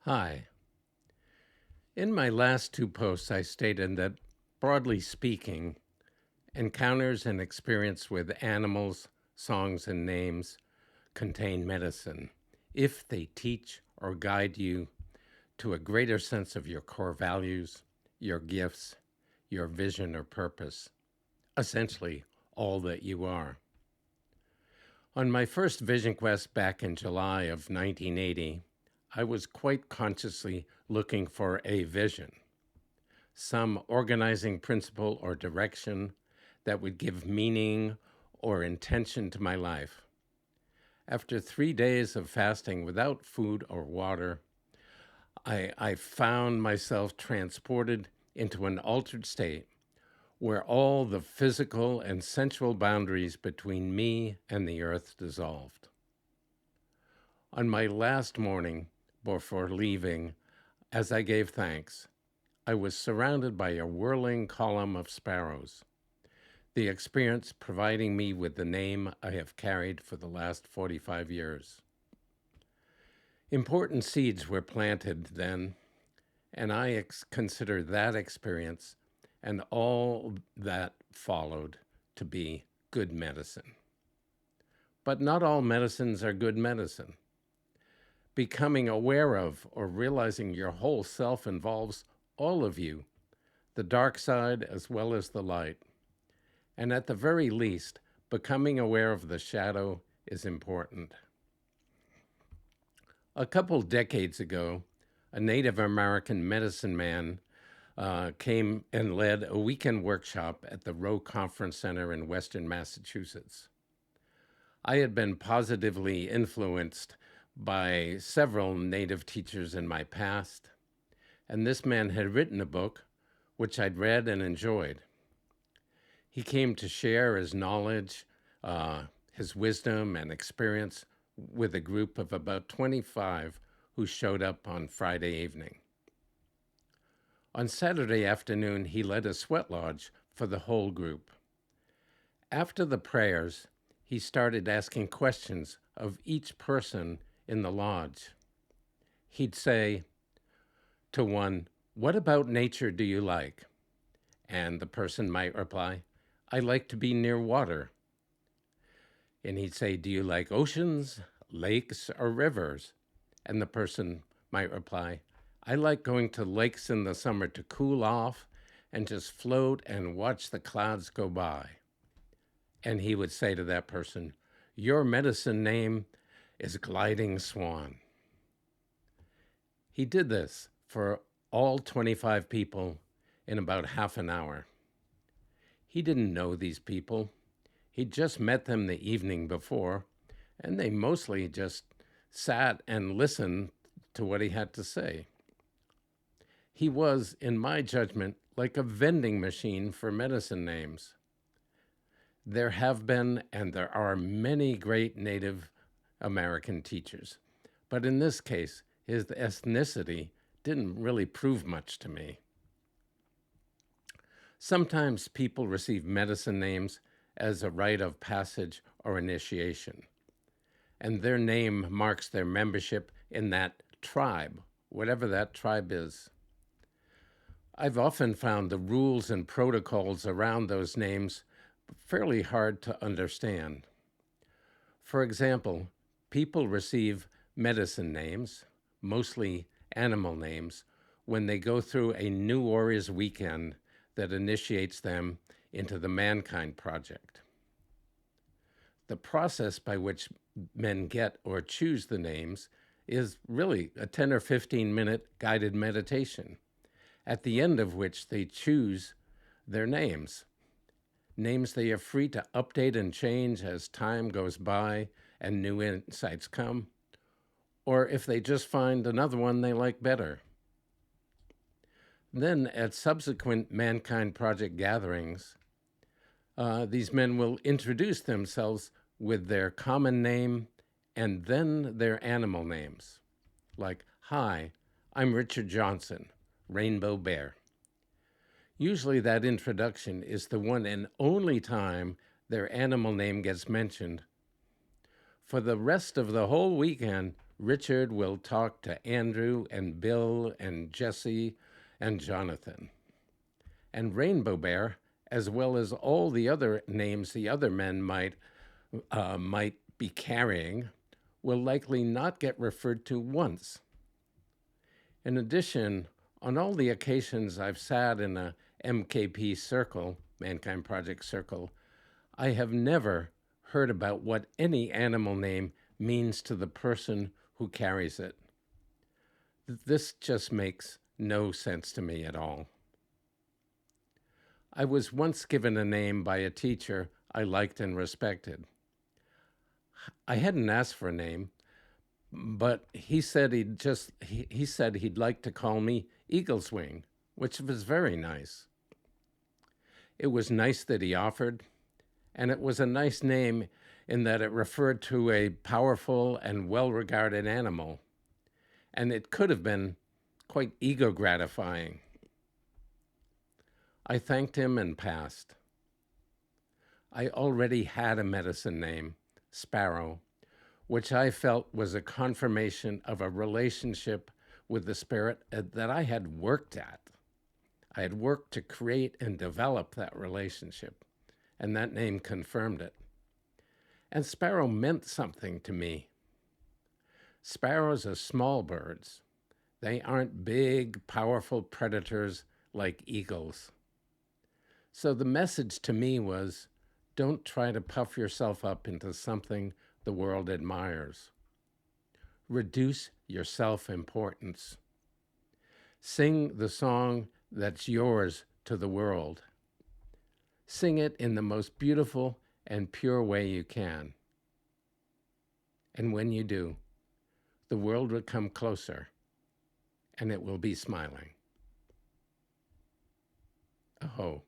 Hi. In my last two posts, I stated that, broadly speaking, encounters and experience with animals, songs, and names contain medicine if they teach or guide you to a greater sense of your core values, your gifts, your vision or purpose, essentially all that you are. On my first Vision Quest back in July of 1980, I was quite consciously looking for a vision, some organizing principle or direction that would give meaning or intention to my life. After 3 days of fasting without food or water, I found myself transported into an altered state where all the physical and sensual boundaries between me and the earth dissolved. On my last morning before leaving, as I gave thanks, I was surrounded by a whirling column of sparrows, the experience providing me with the name I have carried for the last 45 years. Important seeds were planted then, and I consider that experience and all that followed to be good medicine. But not all medicines are good medicine. Becoming aware of or realizing your whole self involves all of you, the dark side as well as the light. And at the very least, becoming aware of the shadow is important. A couple decades ago, a Native American medicine man came and led a weekend workshop at the Rowe Conference Center in Western Massachusetts. I had been positively influenced by several Native teachers in my past, and this man had written a book which I'd read and enjoyed. He came to share his knowledge, his wisdom, and experience with a group of about 25 who showed up on Friday evening. On Saturday afternoon, he led a sweat lodge for the whole group. After the prayers, he started asking questions of each person in the lodge. He'd say to one, "What about nature do you like?" And the person might reply, "I like to be near water." And he'd say, "Do you like oceans, lakes, or rivers?" And the person might reply, "I like going to lakes in the summer to cool off and just float and watch the clouds go by." And he would say to that person, "Your medicine name is Gliding Swan." He did this for all 25 people in about half an hour. He didn't know these people. He'd just met them the evening before, and they mostly just sat and listened to what he had to say. He was, in my judgment, like a vending machine for medicine names. There have been and there are many great Native American teachers, but in this case, his ethnicity didn't really prove much to me. Sometimes people receive medicine names as a rite of passage or initiation, and their name marks their membership in that tribe, whatever that tribe is. I've often found the rules and protocols around those names fairly hard to understand. For example, people receive medicine names, mostly animal names, when they go through a New Warriors weekend that initiates them into the Mankind Project. The process by which men get or choose the names is really a 10 or 15-minute guided meditation, at the end of which they choose their names. Names they are free to update and change as time goes by and new insights come, or if they just find another one they like better. Then at subsequent Mankind Project gatherings, these men will introduce themselves with their common name and then their animal names, like, "Hi, I'm Richard Johnson, Rainbow Bear." Usually that introduction is the one and only time their animal name gets mentioned. For the rest of the whole weekend, Richard will talk to Andrew and Bill and Jesse and Jonathan. And Rainbow Bear, as well as all the other names the other men might be carrying, will likely not get referred to once. In addition, on all the occasions I've sat in a MKP circle, Mankind Project circle, I have never heard about what any animal name means to the person who carries it. This just makes no sense to me at all. I was once given a name by a teacher I liked and respected. I hadn't asked for a name, but he said he said he'd like to call me Eagle's Wing, which was very nice. It was nice that he offered, and it was a nice name in that it referred to a powerful and well-regarded animal, and it could have been quite ego gratifying. I thanked him and passed. I already had a medicine name, Sparrow, which I felt was a confirmation of a relationship with the spirit that I had worked at. I had worked to create and develop that relationship, and that name confirmed it. And sparrow meant something to me. Sparrows are small birds. They aren't big, powerful predators like eagles. So the message to me was, don't try to puff yourself up into something the world admires. Reduce your self-importance. Sing the song that's yours to the world. Sing it in the most beautiful and pure way you can. And when you do, the world will come closer and it will be smiling. Aho.